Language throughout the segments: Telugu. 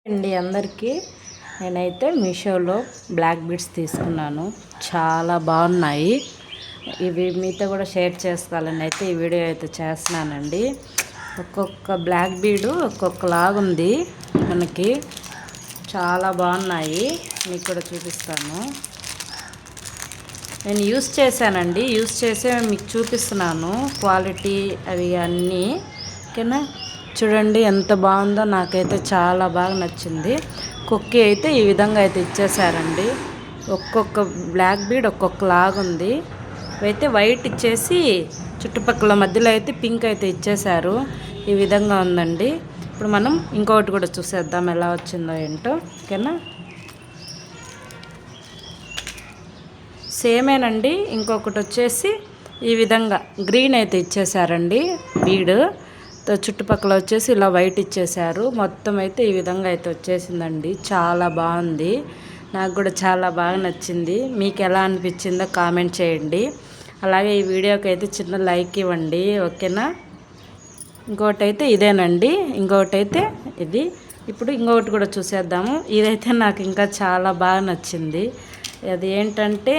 అండి అందరికీ నేనైతే మీషోలో బ్లాక్ బీడ్స్ తీసుకున్నాను. చాలా బాగున్నాయి. ఇవి మీతో కూడా షేర్ చేసుకోవాలని అయితే ఈ వీడియో అయితే చేస్తున్నానండి. ఒక్కొక్క బ్లాక్ బీడ్ ఒక్కొక్కలాగుంది. మనకి చాలా బాగున్నాయి. మీకు కూడా చూపిస్తాను. నేను యూస్ చేశానండి. యూస్ చేసే మీకు చూపిస్తున్నాను క్వాలిటీ అవి అన్నీ. ఓకేనా, చూడండి ఎంత బాగుందో. నాకైతే చాలా బాగా నచ్చింది. కుక్కీ అయితే ఈ విధంగా అయితే ఇచ్చేసారండి. ఒక్కొక్క బ్లాక్ బీడ్ ఒక్కొక్క లాగుంది. అయితే వైట్ ఇచ్చేసి చుట్టుపక్కల మధ్యలో అయితే పింక్ అయితే ఇచ్చేసారు. ఈ విధంగా ఉందండి. ఇప్పుడు మనం ఇంకొకటి కూడా చూసేద్దాం ఎలా వచ్చిందో ఏంటో. ఓకేనా, సేమేనండి. ఇంకొకటి వచ్చేసి ఈ విధంగా గ్రీన్ అయితే ఇచ్చేసారండి బీడ్. చుట్టుపక్కల వచ్చేసి ఇలా వైట్ ఇచ్చేసారు. మొత్తం అయితే ఈ విధంగా అయితే వచ్చేసిందండి. చాలా బాగుంది. నాకు కూడా చాలా బాగా నచ్చింది. మీకు ఎలా అనిపించిందో కామెంట్ చేయండి. అలాగే ఈ వీడియోకి అయితే చిన్న లైక్ ఇవ్వండి. ఓకేనా, ఇంకొకటి అయితే ఇదేనండి. ఇంకొకటి అయితే ఇది. ఇప్పుడు ఇంకొకటి కూడా చూసేద్దాము. ఇదైతే నాకు ఇంకా చాలా బాగా నచ్చింది. అది ఏంటంటే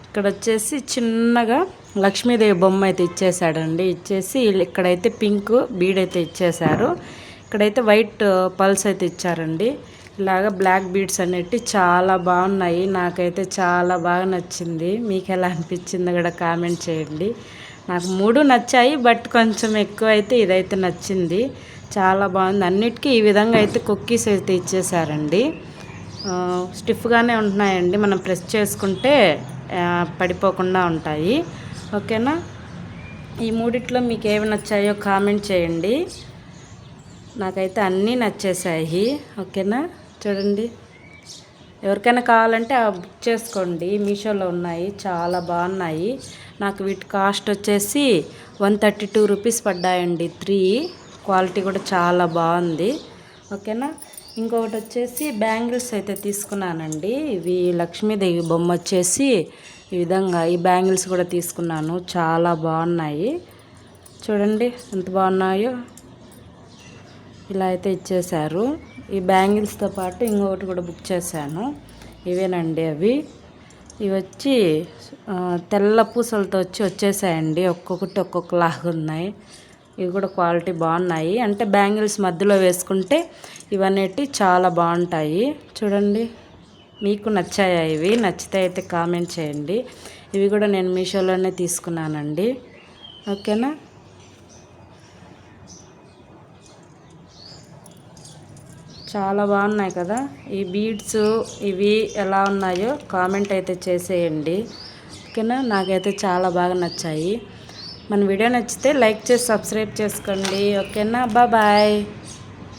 ఇక్కడ వచ్చేసి చిన్నగా లక్ష్మీదేవి బొమ్మ అయితే ఇచ్చేసాడండి. ఇచ్చేసి ఇక్కడైతే పింక్ బీడ్ అయితే ఇచ్చేసారు. ఇక్కడైతే వైట్ పల్స్ అయితే ఇచ్చారండి. ఇలాగా బ్లాక్ బీడ్స్ అనేవి చాలా బాగున్నాయి. నాకైతే చాలా బాగా నచ్చింది. మీకు ఎలా అనిపించిందో కూడా కామెంట్ చేయండి. నాకు 3 నచ్చాయి, బట్ కొంచెం ఎక్కువ అయితే ఇదైతే నచ్చింది. చాలా బాగుంది. అన్నిటికీ ఈ విధంగా అయితే కుక్కీస్ అయితే ఇచ్చేసారండి. స్టిఫ్గానే ఉంటున్నాయండి. మనం ప్రెస్ చేసుకుంటే పడిపోకుండా ఉంటాయి. ఓకేనా, ఈ మూడిట్లో మీకు ఏవి నచ్చాయో కామెంట్ చేయండి. నాకైతే అన్నీ నచ్చేసాయి. ఓకేనా, చూడండి. ఎవరికైనా కావాలంటే బుక్ చేసుకోండి. మీషోలో ఉన్నాయి, చాలా బాగున్నాయి. నాకు వీటి కాస్ట్ వచ్చేసి 132 రూపీస్ పడ్డాయండి. 3 క్వాలిటీ కూడా చాలా బాగుంది. ఓకేనా, ఇంకొకటి వచ్చేసి బ్యాంగిల్స్ అయితే తీసుకున్నానండి. ఇవి లక్ష్మీదేవి బొమ్మ వచ్చేసి ఈ విధంగా ఈ బ్యాంగిల్స్ కూడా తీసుకున్నాను. చాలా బాగున్నాయి. చూడండి ఎంత బాగున్నాయో. ఇలా అయితే ఇచ్చేసారు. ఈ బ్యాంగిల్స్తో పాటు ఇంకొకటి కూడా బుక్ చేశాను. ఇవేనండి అవి. ఇవి వచ్చి తెల్ల పూసలతో వచ్చేసాయండి. ఒక్కొక్కటి ఒక్కొక్కలాగా ఉన్నాయి. ఇవి కూడా క్వాలిటీ బాగున్నాయి. అంటే బ్యాంగిల్స్ మధ్యలో వేసుకుంటే ఇవన్నీ చాలా బాగుంటాయి. చూడండి, మీకు నచ్చాయా? ఇవి నచ్చితే అయితే కామెంట్ చేయండి. ఇవి కూడా నేను మీషోలోనే తీసుకున్నానండి. ఓకేనా, చాలా బాగున్నాయి కదా. ఈ బీడ్స్ ఇవి ఎలా ఉన్నాయో కామెంట్ అయితే చేసేయండి. ఓకేనా, నాకైతే చాలా బాగా నచ్చాయి. మన వీడియో నచ్చితే లైక్ చేసి సబ్స్క్రైబ్ చేసుకోండి. ఓకేనా, బాయ్.